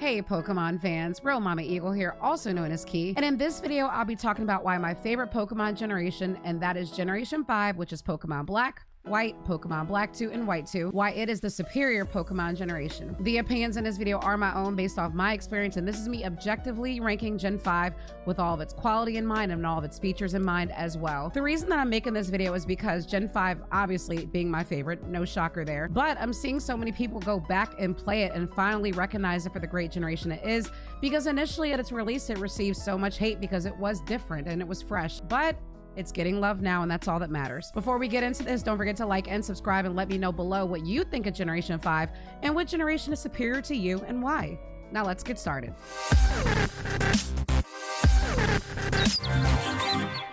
Hey Pokemon fans, Real Mama Eagle here, also known as Key, and in this video I'll be talking about why my favorite Pokemon generation, and that is Generation 5, which is Pokemon Black, White, Pokemon Black 2, and White 2, why it is the superior Pokemon generation. The opinions in this video are my own based off my experience, and this is me objectively ranking Gen 5 with all of its quality in mind and all of its features in mind as well. The reason that I'm making this video is because Gen 5 obviously being my favorite, no shocker there, but I'm seeing so many people go back and play it and finally recognize it for the great generation it is, because initially at its release it received so much hate because it was different and it was fresh, but it's getting love now, and that's all that matters. Before we get into this, don't forget to like and subscribe and let me know below what you think of Generation 5 and what generation is superior to you and why. Now let's get started.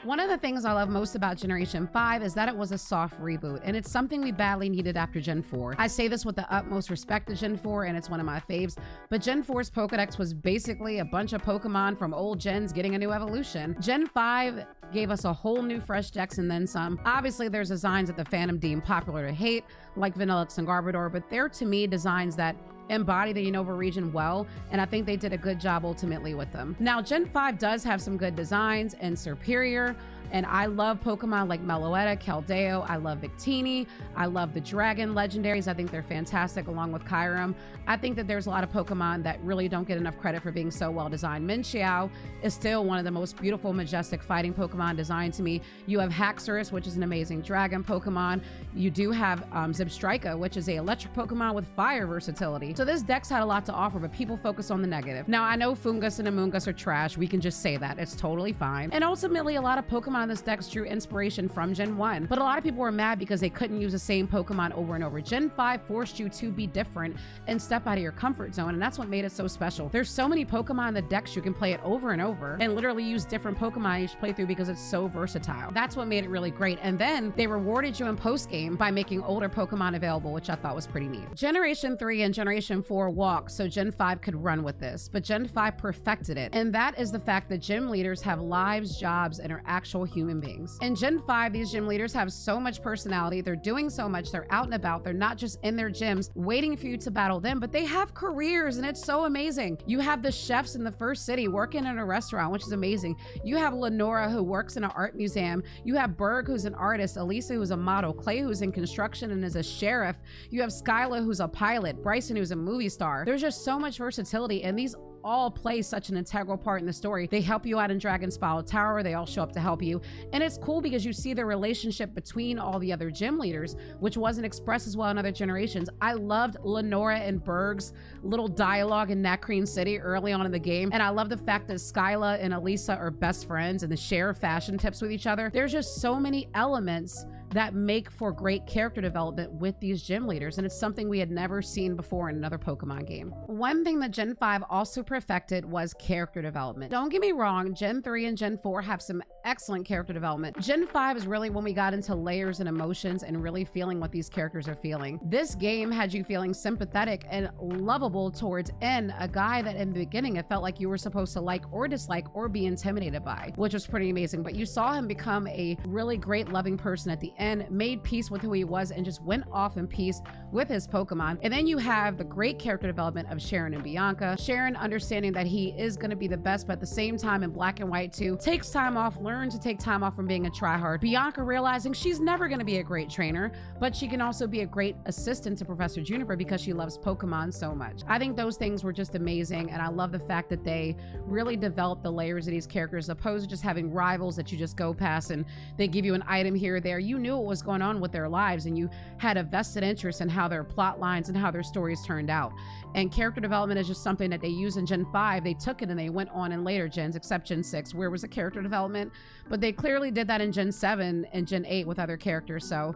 One of the things I love most about Generation 5 is that it was a soft reboot, and it's something we badly needed after Gen 4. I say this with the utmost respect to Gen 4, and it's one of my faves, but Gen 4's Pokedex was basically a bunch of Pokemon from old gens getting a new evolution. Gen 5 gave us a whole new fresh dex and then some. Obviously, there's designs that the fandom deemed popular to hate, like Vanillix and Garbodor, but they're, to me, designs that embody the Unova region well, and I think they did a good job ultimately with them. Now, Gen 5 does have some good designs and superior, and I love Pokemon like Meloetta, Keldeo, I love Victini, I love the Dragon legendaries. I think they're fantastic along with Kyurem. I think that there's a lot of Pokemon that really don't get enough credit for being so well designed. Minxiao is still one of the most beautiful, majestic fighting Pokemon designed to me. You have Haxorus, which is an amazing dragon Pokemon. You do have Zebstrika, which is a electric Pokemon with fire versatility. So this dex had a lot to offer, but people focus on the negative. Now, I know Fungus and Amoonguss are trash. We can just say that. It's totally fine. And ultimately, a lot of Pokemon in this dex drew inspiration from Gen 1, but a lot of people were mad because they couldn't use the same Pokemon over and over. Gen 5 forced you to be different and step out of your comfort zone, and that's what made it so special. There's so many Pokemon in the dex, you can play it over and over and literally use different Pokemon each playthrough because it's so versatile. That's what made it really great. And then they rewarded you in post-game by making older Pokemon available, which I thought was pretty neat. Generation 3 and Generation 4 walked so Gen 5 could run with this, but Gen 5 perfected it, and that is the fact that gym leaders have lives, jobs, and are actual human beings. In Gen 5, these gym leaders have so much personality, they're doing so much, they're out and about, they're not just in their gyms waiting for you to battle them, but they have careers, and it's so amazing. You have the chefs in the first city working in a restaurant, which is amazing. You have Lenora, who works in an art museum. You have Berg, who's an artist, Elisa, who's a model, Clay, who's in construction and is a sheriff. You have Skyla, who's a pilot, Bryson, who's a movie star. There's just so much versatility, and these all play such an integral part in the story. They help you out in Dragon Spiral Tower. They all show up to help you. And it's cool because you see the relationship between all the other gym leaders, which wasn't expressed as well in other generations. I loved Lenora and Berg's little dialogue in Nacrene City early on in the game. And I love the fact that Skyla and Elisa are best friends and they share fashion tips with each other. There's just so many elements that make for great character development with these gym leaders, and it's something we had never seen before in another Pokemon game. One thing that Gen 5 also perfected was character development. Don't get me wrong, Gen 3 and Gen 4 have some excellent character development. Gen 5 is really when we got into layers and emotions and really feeling what these characters are feeling. This game had you feeling sympathetic and lovable towards N, a guy that in the beginning it felt like you were supposed to like or dislike or be intimidated by, which was pretty amazing. But you saw him become a really great loving person at the end, made peace with who he was, and just went off in peace with his Pokemon. And then you have the great character development of Sharon and Bianca. Sharon understanding that he is going to be the best, but at the same time in Black and White 2, takes time off, learns to take time off from being a tryhard. Bianca realizing she's never going to be a great trainer, but she can also be a great assistant to Professor Juniper because she loves Pokemon so much. I think those things were just amazing, and I love the fact that they really developed the layers of these characters, as opposed to just having rivals that you just go past and they give you an item here or there. You knew what was going on with their lives, and you had a vested interest in how their plot lines and how their stories turned out. And character development is just something that they use in Gen 5. They took it and they went on in later gens, except Gen 6, where it was a character development, but they clearly did that in Gen 7 and Gen 8 with other characters. So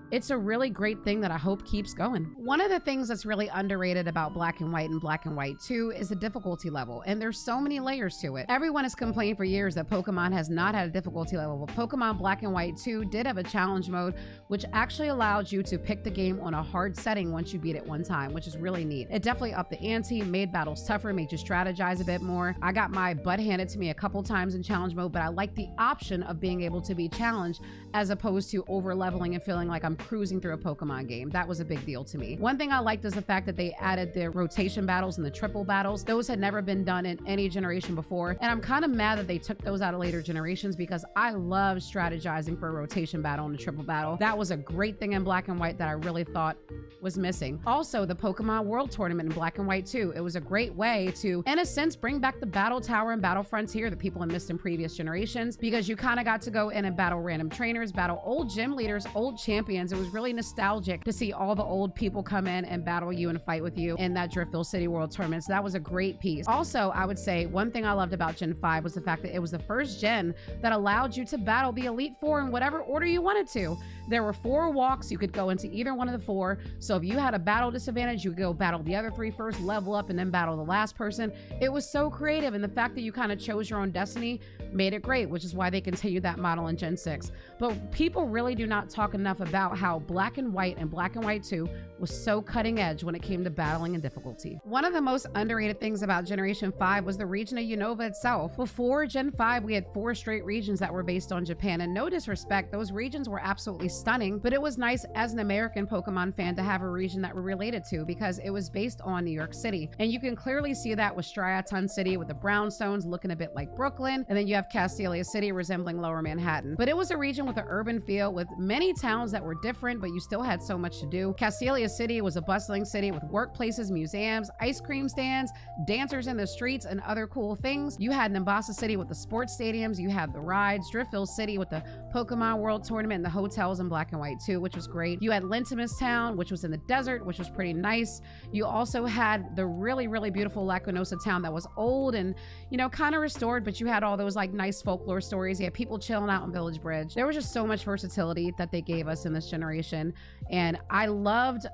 it's a really great thing that I hope keeps going. One of the things that's really underrated about Black and White and Black and White 2 is the difficulty level, and there's so many layers to it. Everyone has complained for years that Pokemon has not had a difficulty level, but Pokemon Black and White 2 did have a challenge mode, which actually allowed you to pick the game on a hard setting once you beat it one time, which is really neat. It definitely upped the ante, made battles tougher, made you strategize a bit more. I got my butt handed to me a couple times in challenge mode, but I like the option of being able to be challenged as opposed to over leveling and feeling like I'm cruising through a Pokemon game. That was a big deal to me. One thing I liked is the fact that they added the rotation battles and the triple battles. Those had never been done in any generation before, and I'm kind of mad that they took those out of later generations because I love strategizing for a rotation battle and a triple battle. That was a great thing in Black and White that I really thought was missing. Also, the Pokemon World Tournament in Black and White too. It was a great way to, in a sense, bring back the Battle Tower and Battle Frontier that people had missed in previous generations, because you kind of got to go in and battle random trainers, battle old gym leaders, old champions. It was really nostalgic to see all the old people come in and battle you and fight with you in that Driftville City World Tournament. So that was a great piece. Also, I would say one thing I loved about Gen 5 was the fact that it was the first gen that allowed you to battle the Elite Four in whatever order you wanted to. There were 4 walks. You could go into either one of the 4. So if you had a battle disadvantage, you could go battle the other 3 first, level up, and then battle the last person. It was so creative, and the fact that you kind of chose your own destiny made it great, which is why they continued that model in Gen 6. But people really do not talk enough about how Black and White and Black and White 2 was so cutting edge when it came to battling and difficulty. One of the most underrated things about Generation 5 was the region of Unova itself. Before Gen 5, we had 4 straight regions that were based on Japan, and no disrespect, those regions were absolutely stunning, but it was nice as an American Pokemon fan to have a region that we're related to because it was based on New York City. And you can clearly see that with Striaton City with the brownstones looking a bit like Brooklyn, and then you have Castelia City resembling Lower Manhattan. But it was a region with an urban feel with many towns that were different, but you still had so much to do. Castelia City was a bustling city with workplaces, museums, ice cream stands, dancers in the streets, and other cool things. You had Nimbasa City with the sports stadiums, you had the rides, Driftville City with the Pokemon World Tournament and the hotels in Black and White too, which was great. You had Lentimus Town, which was in the desert, which was pretty nice. You also had the really, really beautiful Lacunosa Town that was old and, you know, kind of restored, but you had all those like nice folklore stories. You had people chilling out on Village Bridge. There was just so much versatility that they gave us in this generation, and I loved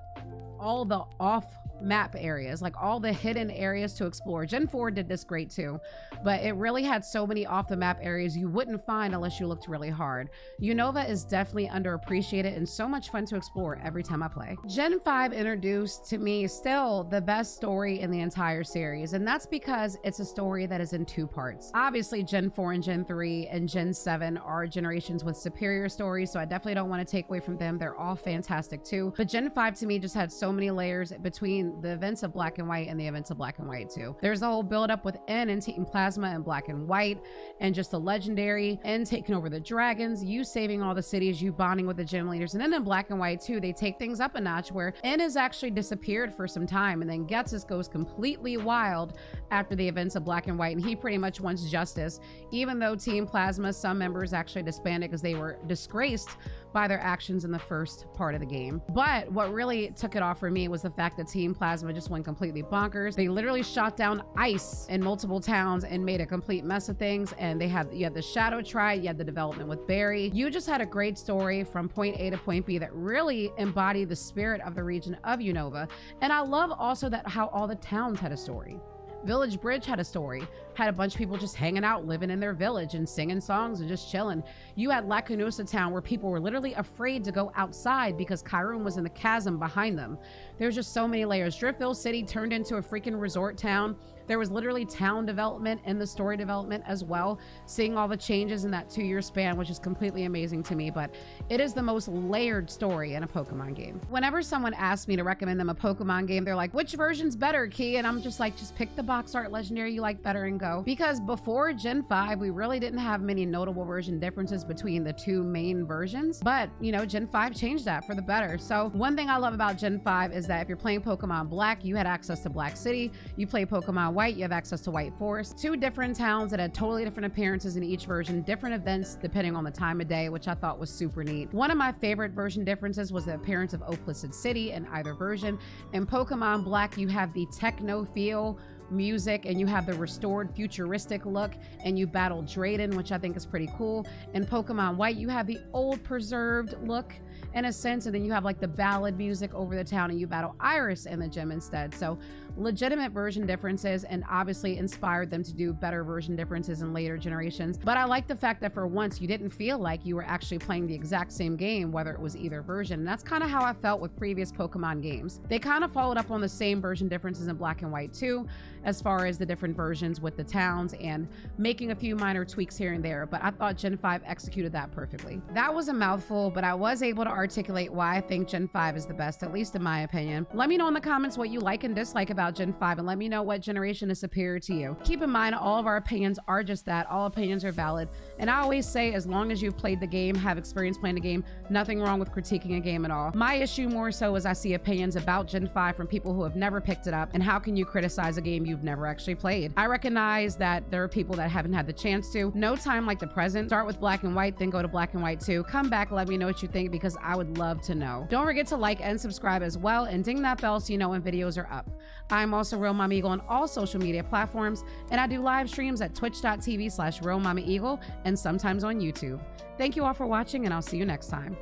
all the off-map areas, like all the hidden areas to explore. Gen 4 did this great too, but it really had so many off-the-map areas you wouldn't find unless you looked really hard. Unova is definitely underappreciated and so much fun to explore every time I play. Gen 5 introduced to me still the best story in the entire series, and that's because it's a story that is in 2 parts. Obviously, Gen 4 and Gen 3 and Gen 7 are generations with superior stories, so I definitely don't want to take away from them. They're all fantastic too, but Gen 5 to me just had so many layers between the events of Black and White and the events of Black and White 2. There's the whole build up with N and Team Plasma and Black and White, and just the legendary N taking over the dragons, you saving all the cities, you bonding with the gym leaders. And then in Black and White 2, they take things up a notch where N has actually disappeared for some time, and then Getsus goes completely wild after the events of Black and White, and he pretty much wants justice, even though Team Plasma, some members actually disbanded because they were disgraced by their actions in the first part of the game. But what really took it off for me was the fact that Team Plasma just went completely bonkers. They literally shot down ice in multiple towns and made a complete mess of things. And you had the Shadow Tribe, you had the development with Barry. You just had a great story from point A to point B that really embodied the spirit of the region of Unova. And I love also that how all the towns had a story. Village Bridge had a story, had a bunch of people just hanging out, living in their village and singing songs and just chilling. You had Lacunosa Town where people were literally afraid to go outside because Kyrene was in the chasm behind them. There's just so many layers. Driftville City turned into a freaking resort town. There was literally town development and the story development as well. Seeing all the changes in that 2-year span, which is completely amazing to me, but it is the most layered story in a Pokemon game. Whenever someone asks me to recommend them a Pokemon game, they're like, which version's better, Key? And I'm just like, just pick the box art legendary you like better and go. Because before Gen 5, we really didn't have many notable version differences between the 2 main versions, but you know, Gen 5 changed that for the better. So one thing I love about Gen 5 is that if you're playing Pokemon Black, you had access to Black City. You play Pokemon White, you have access to White Forest. 2 different towns that had totally different appearances in each version, different events depending on the time of day, which I thought was super neat. One of my favorite version differences was the appearance of Oplicid City in either version. In Pokemon Black, you have the techno feel music and you have the restored futuristic look, and you battle Drayden, which I think is pretty cool. In Pokemon White, you have the old preserved look in a sense, and then you have like the ballad music over the town, and you battle Iris in the gym instead. So legitimate version differences, and obviously inspired them to do better version differences in later generations. But I like the fact that for once you didn't feel like you were actually playing the exact same game, whether it was either version. And that's kind of how I felt with previous Pokemon games. They kind of followed up on the same version differences in Black and White too, as far as the different versions with the towns and making a few minor tweaks here and there, but I thought Gen 5 executed that perfectly. That was a mouthful, but I was able to articulate why I think Gen 5 is the best, at least in my opinion. Let me know in the comments what you like and dislike about Gen 5, and let me know what generation is superior to you. Keep in mind, all of our opinions are just that. All opinions are valid. And I always say, as long as you've played the game, have experience playing the game, nothing wrong with critiquing a game at all. My issue more so is I see opinions about Gen 5 from people who have never picked it up, and how can you criticize a game you've never actually played? I recognize that there are people that haven't had the chance to. No time like the present. Start with Black and White, then go to Black and White 2. Come back, let me know what you think, because I would love to know. Don't forget to like and subscribe as well, and ding that bell so you know when videos are up. I'm also Real Mama Eagle on all social media platforms, and I do live streams at twitch.tv/RealMamaEagle and sometimes on YouTube. Thank you all for watching, and I'll see you next time.